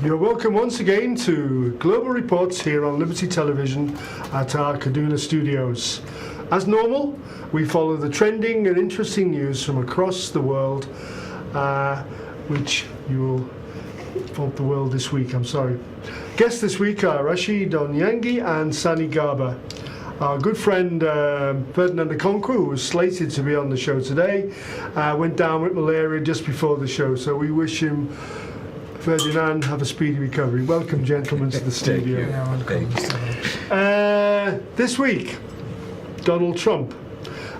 You're welcome once again to Global Reports here on Liberty Television at our Kaduna Studios. As normal, we follow the trending and interesting news from across the world, which you will fault the world this week, I'm sorry. Guests this week are Rashid Onyangi and Sani Garba. Our good friend Ferdinand the Conqueror, who was slated to be on the show today, went down with malaria just before the show, so we wish him, Ferdinand, have a speedy recovery. Welcome, gentlemen, to the studio. This week, Donald Trump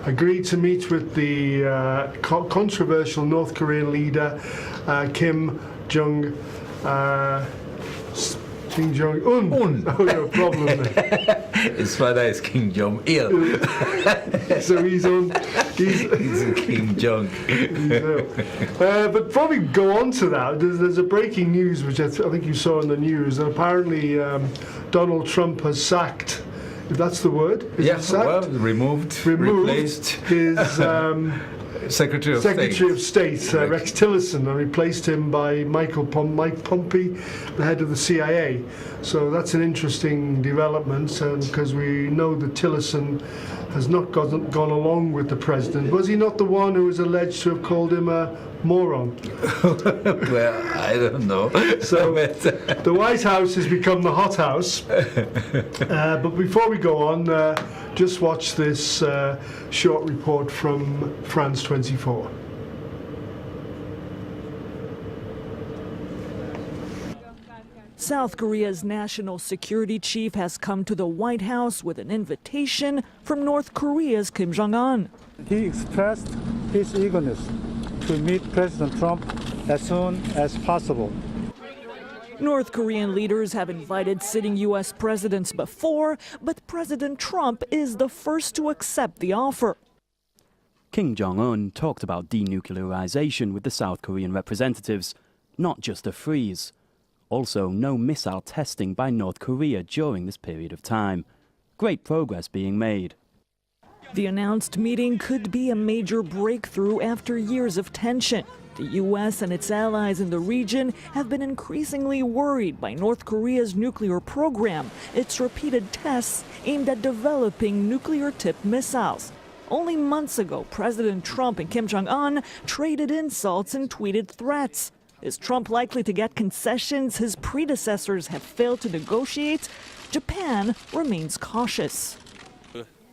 agreed to meet with the controversial North Korean leader Kim Jong-un. Oh, no problem there. His father is Kim Jong-il. So he's Kim Jong. But before we go on to that, there's a breaking news which I think you saw in the news. That apparently Donald Trump has sacked, if that's the word. Removed, replaced his Secretary of State, Rex Tillerson, and replaced him by Mike Pompey, the head of the CIA. So that's an interesting development, because we know that Tillerson has not gone along with the president. Was he not the one who was alleged to have called him a moron? Well, I don't know. So the White House has become the hot house. But before we go on, just watch this short report from France 24. South Korea's national security chief has come to the White House with an invitation from North Korea's Kim Jong-un. He expressed his eagerness to meet President Trump as soon as possible. North Korean leaders have invited sitting U.S. presidents before, but President Trump is the first to accept the offer. Kim Jong-un talked about denuclearization with the South Korean representatives, not just a freeze. Also, no missile testing by North Korea during this period of time. Great progress being made. The announced meeting could be a major breakthrough after years of tension. The U.S. and its allies in the region have been increasingly worried by North Korea's nuclear program, its repeated tests aimed at developing nuclear-tipped missiles. Only months ago, President Trump and Kim Jong-un traded insults and tweeted threats. Is Trump likely to get concessions his predecessors have failed to negotiate? Japan remains cautious.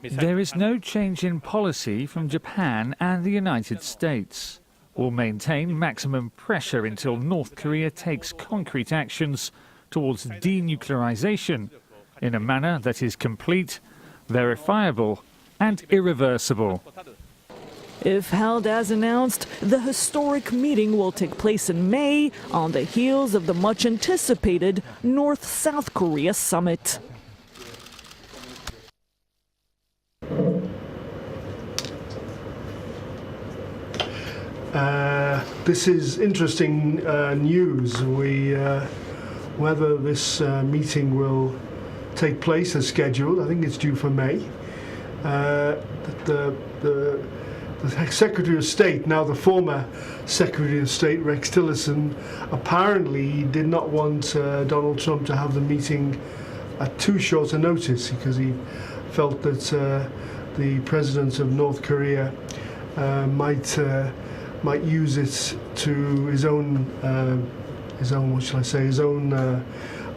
There is no change in policy from Japan and the United States. We'll maintain maximum pressure until North Korea takes concrete actions towards denuclearization in a manner that is complete, verifiable, and irreversible. If held as announced, the historic meeting will take place in May on the heels of the much-anticipated North-South Korea summit. This is interesting news. Whether this meeting will take place as scheduled, I think it's due for May. The Secretary of State, now the former Secretary of State, Rex Tillerson, apparently did not want Donald Trump to have the meeting at too short a notice, because he felt that the president of North Korea might use it to his own what shall I say, his own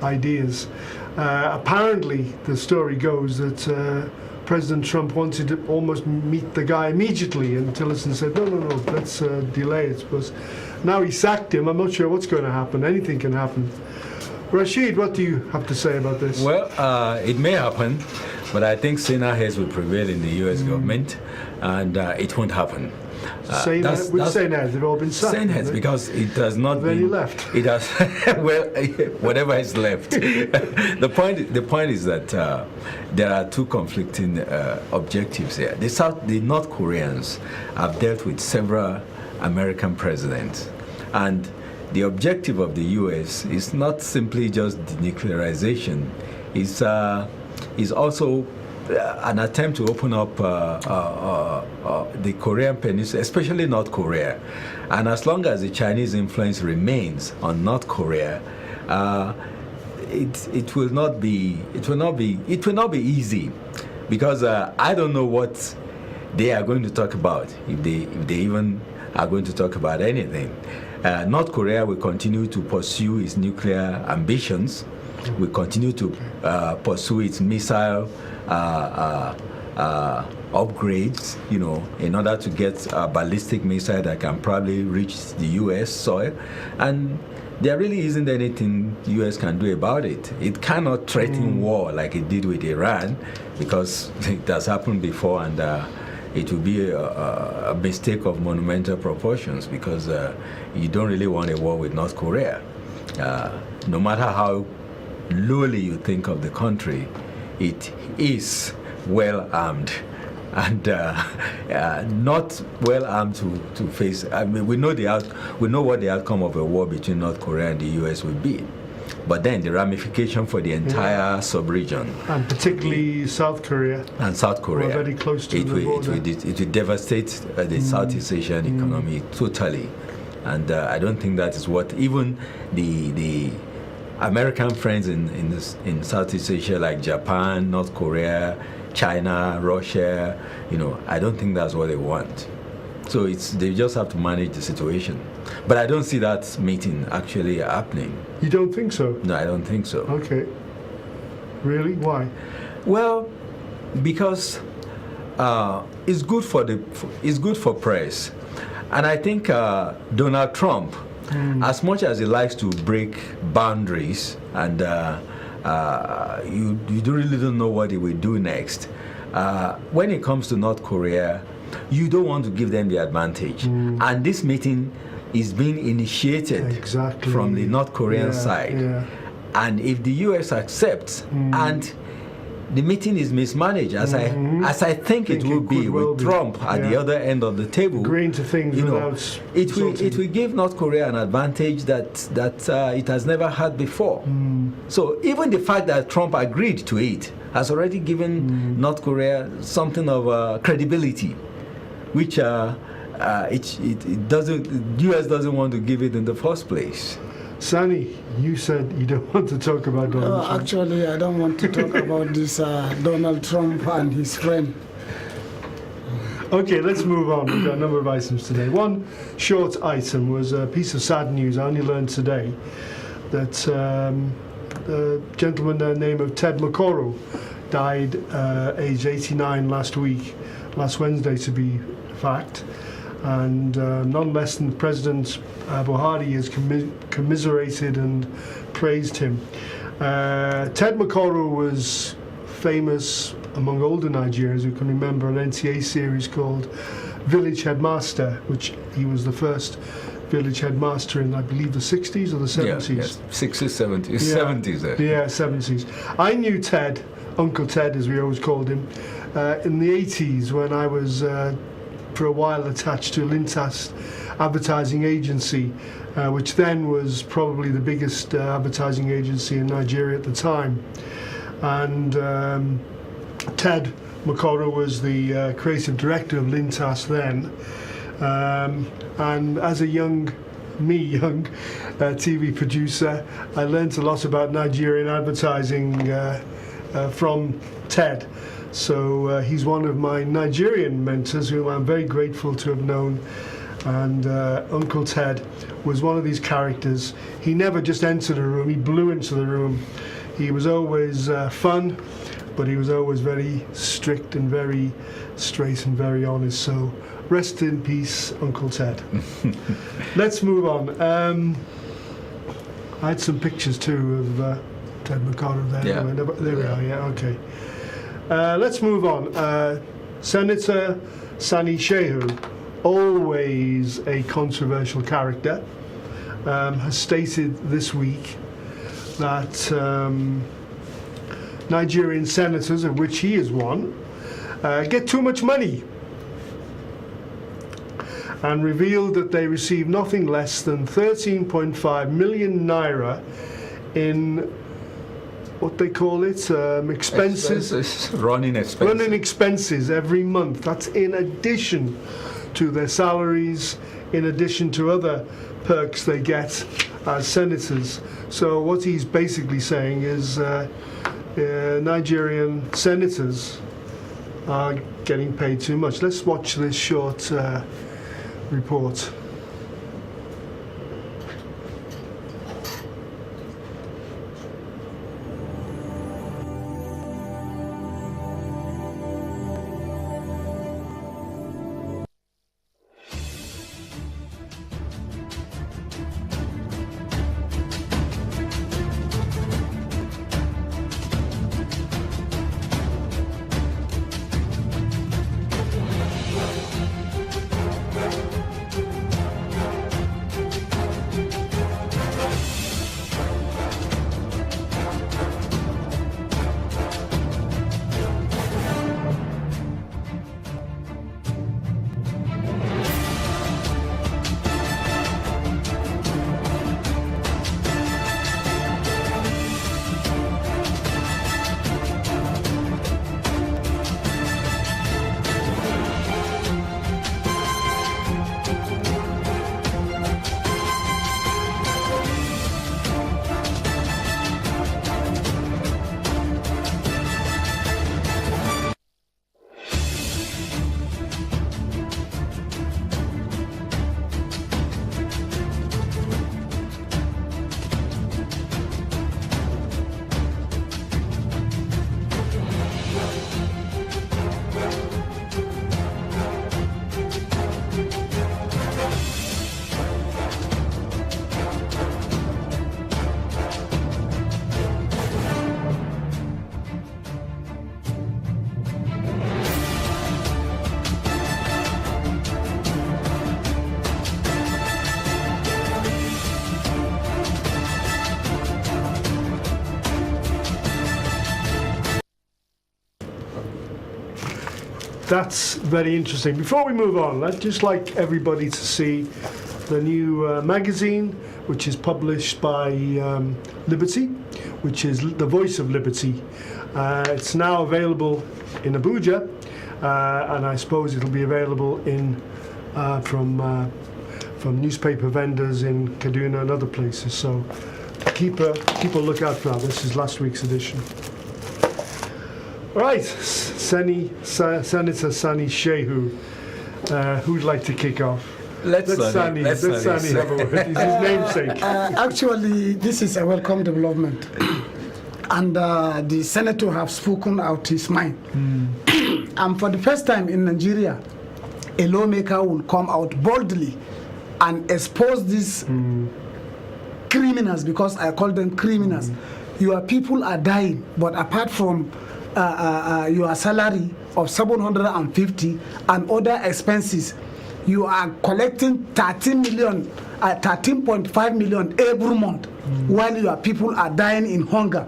ideas. Apparently, the story goes that President Trump wanted to almost meet the guy immediately, and Tillerson said, no, let's delay it. Because now he sacked him. I'm not sure what's going to happen. Anything can happen. Rashid, what do you have to say about this? Well, it may happen, but I think saner heads will prevail in the U.S. government, and it won't happen. Which sane heads? They've all been sacked. Sane heads, because it has not been... Any left? It has... well, whatever is left. The point is that there are two conflicting objectives here. The North Koreans have dealt with several American presidents, and the objective of the U.S. is not simply just denuclearization. It's also an attempt to open up the Korean Peninsula, especially North Korea. And as long as the Chinese influence remains on North Korea, it will not be easy, because I don't know what they are going to talk about, if they even are going to talk about anything. North Korea will continue to pursue its nuclear ambitions, will continue to pursue its missile upgrades, in order to get a ballistic missile that can probably reach the U.S. soil. And there really isn't anything the U.S. can do about it. It cannot threaten war like it did with Iran, because it has happened before, and it will be a mistake of monumental proportions, because you don't really want a war with North Korea. No matter how lowly you think of the country, it is well armed, and not well armed to face. I mean, we know what the outcome of a war between North Korea and the U.S. will be, but then the ramification for the entire sub-region, and particularly South Korea, we're very close to the border. It will devastate the Southeast Asian economy totally, and I don't think that is what even the American friends in Southeast Asia, like Japan, North Korea, China, Russia, I don't think that's what they want. So they just have to manage the situation. But I don't see that meeting actually happening. You don't think so? No, I don't think so. Okay. Really? Why? Well, because it's good for press, and I think Donald Trump, as much as he likes to break boundaries, and you really don't know what he will do next. When it comes to North Korea, you don't want to give them the advantage. And this meeting is being initiated from the North Korean side. Yeah. And if the U.S. accepts, and the meeting is mismanaged, as I think it will be, with Trump at the other end of the table, agreeing to things it will give North Korea an advantage that it has never had before. So even the fact that Trump agreed to it has already given North Korea something of credibility, which it doesn't. The U.S. doesn't want to give it in the first place. Sani, you said you don't want to talk about Donald Trump. Actually, I don't want to talk about this Donald Trump and his friend. Okay, let's move on. We've got a number of items today. One short item was a piece of sad news. I only learned today that a gentleman by the name of Ted McCorrow died aged 89 last Wednesday to be fact. And none less than President Buhari has commiserated and praised him. Ted McCorrow was famous among older Nigerians who can remember an NTA series called Village Headmaster, which he was the first village headmaster in, I believe, the 60s or the 70s? Yes. 60s, 70s, 70s. Yeah, 70s. I knew Ted, Uncle Ted as we always called him, in the 80s when I was for a while attached to Lintas advertising agency, which then was probably the biggest advertising agency in Nigeria at the time. And Ted McCorrow was the creative director of Lintas then. And as a young TV producer, I learnt a lot about Nigerian advertising from Ted. So he's one of my Nigerian mentors whom I'm very grateful to have known. And Uncle Ted was one of these characters. He never just entered a room, he blew into the room. He was always fun, but he was always very strict and very straight and very honest. So rest in peace, Uncle Ted. Let's move on. I had some pictures too of Ted McCorrow there. Yeah. There we are, yeah, okay. Let's move on. Senator Sani Shehu, always a controversial character, has stated this week that Nigerian senators, of which he is one, get too much money, and revealed that they receive nothing less than 13.5 million naira in what they call it, expenses. Running expenses. Running expenses every month. That's in addition to their salaries, in addition to other perks they get as senators. So what he's basically saying is Nigerian senators are getting paid too much. Let's watch this short report. That's very interesting. Before we move on, I'd just like everybody to see the new magazine, which is published by Liberty, which is the voice of Liberty. It's now available in Abuja, and I suppose it'll be available in from newspaper vendors in Kaduna and other places. So keep a lookout for that. This is last week's edition. All right, Senator Sani Shehu, who'd like to kick off? Let Sani have a word. It's his namesake. Actually, this is a welcome development. And the senator have spoken out his mind. And for the first time in Nigeria, a lawmaker will come out boldly and expose these criminals, because I call them criminals. Your people are dying, but apart from your salary of 750 and other expenses, you are collecting 13.5 million every month, while your people are dying in hunger.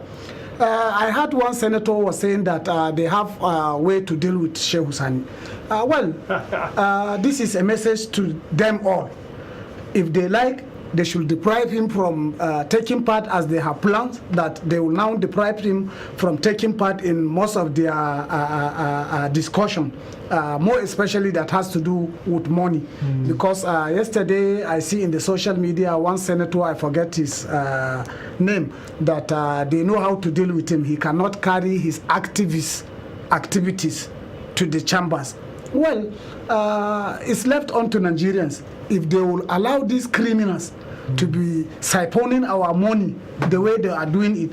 I heard one senator was saying that they have a way to deal with Shehu Sani. This is a message to them all. If they like, they should deprive him from taking part, as they have planned, that they will now deprive him from taking part in most of their discussion, more especially that has to do with money. Because yesterday I see in the social media one senator, I forget his name, that they know how to deal with him. He cannot carry his activities to the chambers. Well, it's left on to Nigerians. If they will allow these criminals to be siphoning our money the way they are doing it,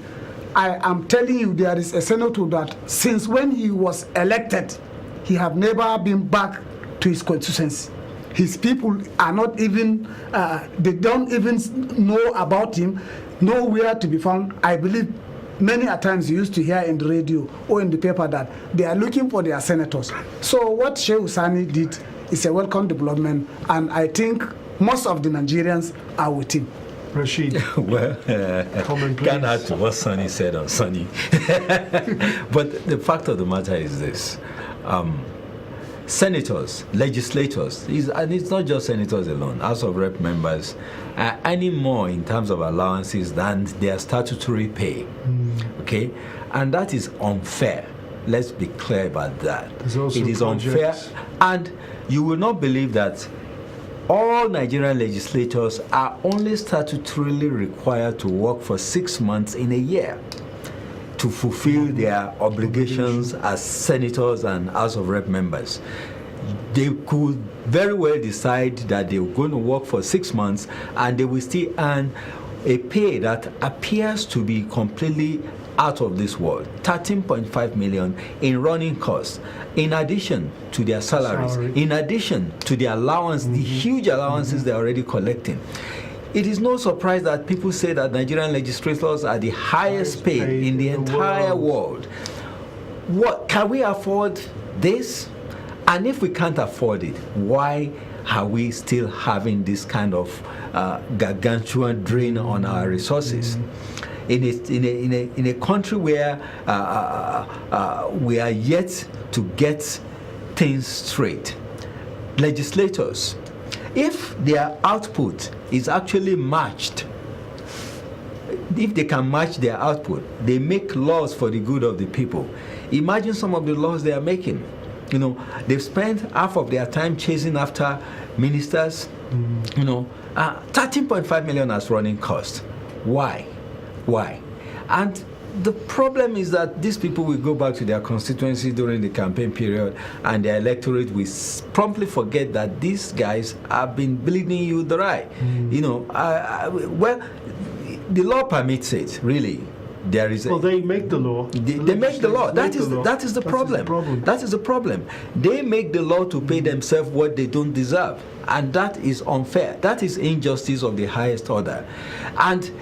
I am telling you, there is a senator that since when he was elected, he have never been back to his constituency. His people are not even, they don't even know about him, nowhere to be found. I believe many a times you used to hear in the radio or in the paper that they are looking for their senators. So what Shehu Sani did is a welcome development, and I think most of the Nigerians are with him. Rashid. Well, can't add to what Sonny said on Sonny. But the fact of the matter is this. Senators, legislators, and it's not just senators alone, House of Rep members, are earning more in terms of allowances than their statutory pay. Okay? And that is unfair. Let's be clear about that. It is unfair. And you will not believe that all Nigerian legislators are only statutorily required to work for 6 months in a year to fulfill their obligations as senators and House of Rep members. They could very well decide that they're going to work for 6 months and they will still earn a pay that appears to be completely out of this world, 13.5 million in running costs, in addition to their salaries, in addition to the allowance, the huge allowances they're already collecting. It is no surprise that people say that Nigerian legislators are the highest paid in the entire world. What can we afford this? And if we can't afford it, why are we still having this kind of gargantuan drain on our resources? In a country where we are yet to get things straight, legislators, if their output is actually matched, if they can match their output, they make laws for the good of the people. Imagine some of the laws they are making. You know, they've spent half of their time chasing after ministers. 13.5 million as running cost. Why? And the problem is that these people will go back to their constituency during the campaign period, and their electorate will promptly forget that these guys have been bleeding you dry. Well, the law permits it, really. There is they make the law. They make the law. That is the problem. That is the problem. They make the law to pay themselves what they don't deserve, and that is unfair. That is injustice of the highest order. And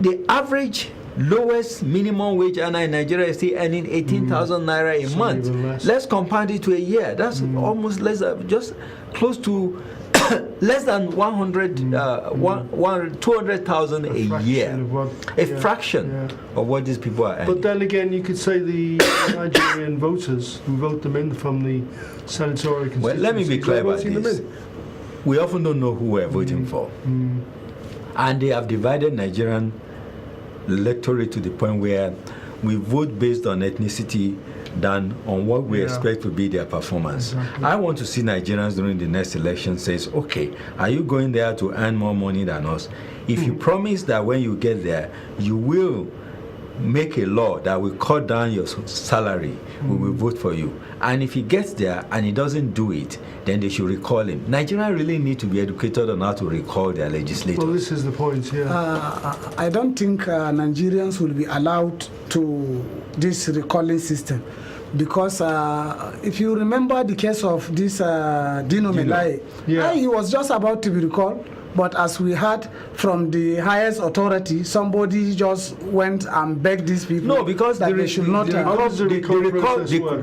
the average lowest minimum wage earner in Nigeria is still earning 18,000 naira a month. Let's compound it to a year. That's almost less, just close to less than 200,000 a year. A fraction of what these people are earning. But then again, you could say the Nigerian voters who vote them in from the senatorial constituency. Well, let me be clear about this. We often don't know who we're voting for. And they have divided Nigerian electorate to the point where we vote based on ethnicity than on what we expect to be their performance. Exactly. I want to see Nigerians during the next election says, okay, are you going there to earn more money than us? If you promise that when you get there, you will make a law that will cut down your salary, we will vote for you. And if he gets there and he doesn't do it, then they should recall him. Nigerians really need to be educated on how to recall their legislators. Well, this is the point, I don't think Nigerians will be allowed to this recalling system. Because if you remember the case of this Dino Melaye, he was just about to be recalled. But as we heard from the highest authority, somebody just went and begged these people. No, because that they should not. The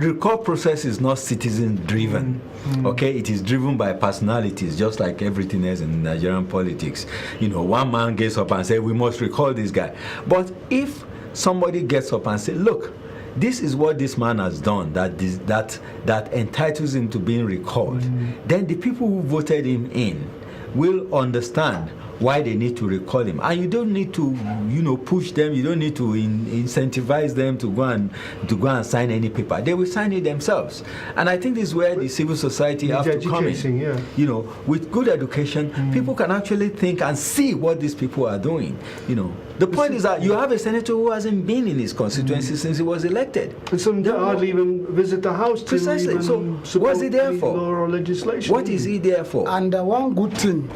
recall process is not citizen-driven. Okay, it is driven by personalities, just like everything else in Nigerian politics. One man gets up and says, "We must recall this guy." But if somebody gets up and says, "Look, this is what this man has done that entitles him to being recalled," then the people who voted him in will understand why they need to recall him. And you don't need to, push them. You don't need to incentivize them to go and sign any paper. They will sign it themselves. And I think this is where the civil society have to come in. With good education, people can actually think and see what these people are doing. The point is that you have a senator who hasn't been in his constituency since he was elected. And some hardly even visit the House to precisely. So what's he there for? Law or legislation. What is he there for? And one good thing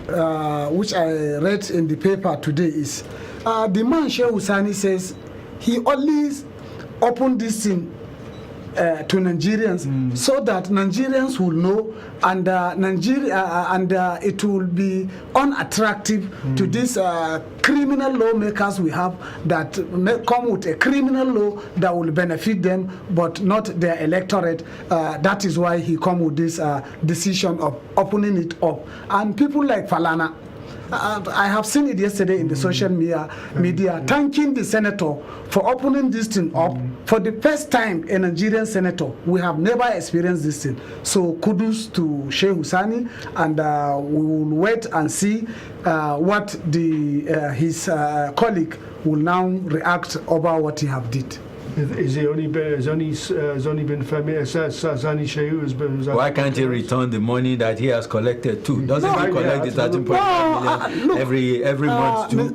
which I read in the paper today is the man Sheikh Husani says he always opened this thing to Nigerians so that Nigerians will know, and it will be unattractive to these criminal lawmakers we have that come with a criminal law that will benefit them but not their electorate. That is why he come with this decision of opening it up. And people like Falana, I have seen it yesterday in the social media thanking the senator for opening this thing up for the first time. A Nigerian senator, we have never experienced this thing. So kudos to Sheikh Husani, and we will wait and see what his colleague will now react over what he have did. Is he only been? Has only been Sani Shehu has been? Why can't he return the money that he has collected too? Doesn't he collect the 13.5 million every month too?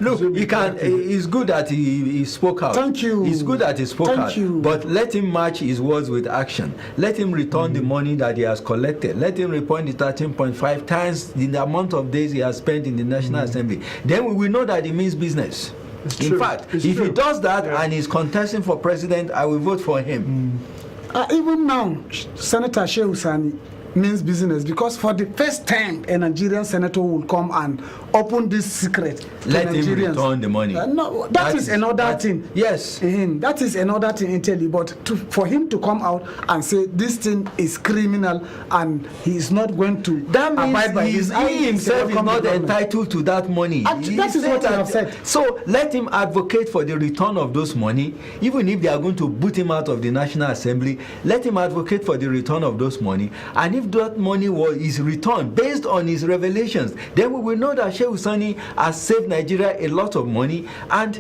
Look, he can. He's good that he spoke out. Thank you. He's good that he spoke out. You. But let him match his words with action. Let him return the money that he has collected. Let him return the 13.5 times the amount of days he has spent in the National Assembly. Then we will know that he means business. In fact, if he does that and is contesting for president, I will vote for him. Even now, Senator Shehu Sani means business, because for the first time a Nigerian senator will come and open this secret to Let Nigerians. him return the money. No, that is another thing. Yes. That is another thing entirely. But for him to come out and say this thing is criminal and he is not going to abide by this, he himself is not entitled to that money. That is what I have said. So let him advocate for the return of those money, even if they are going to boot him out of the National Assembly. Let him advocate for the return of those money, and if that money is returned based on his revelations, then we will know that Shehu Sani has saved Nigeria a lot of money, and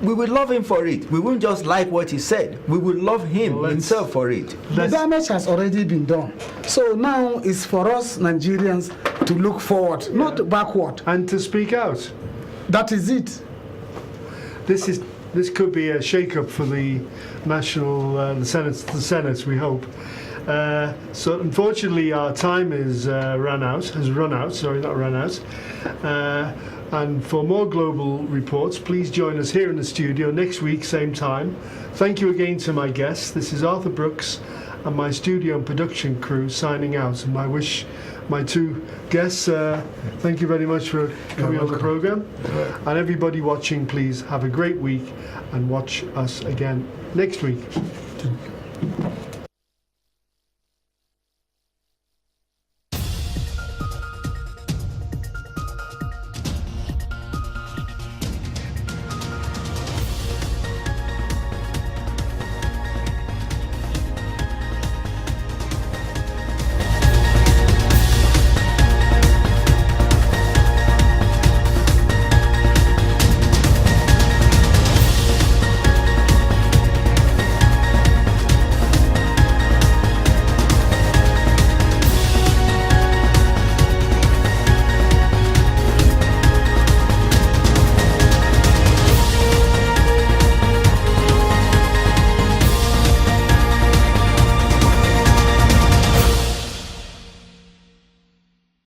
we will love him for it. We won't just like what he said. We will love him himself for it. The damage has already been done. So now it's for us Nigerians to look forward, not backward. And to speak out. That is it. This could be a shake-up for the the Senate, we hope. So unfortunately our time has run out. And for more global reports, please join us here in the studio next week, same time. Thank you again to my guests. This is Arthur Brooks and my studio and production crew signing out. And I wish my two guests, thank you very much for coming on the program. And everybody watching, please have a great week and watch us again next week.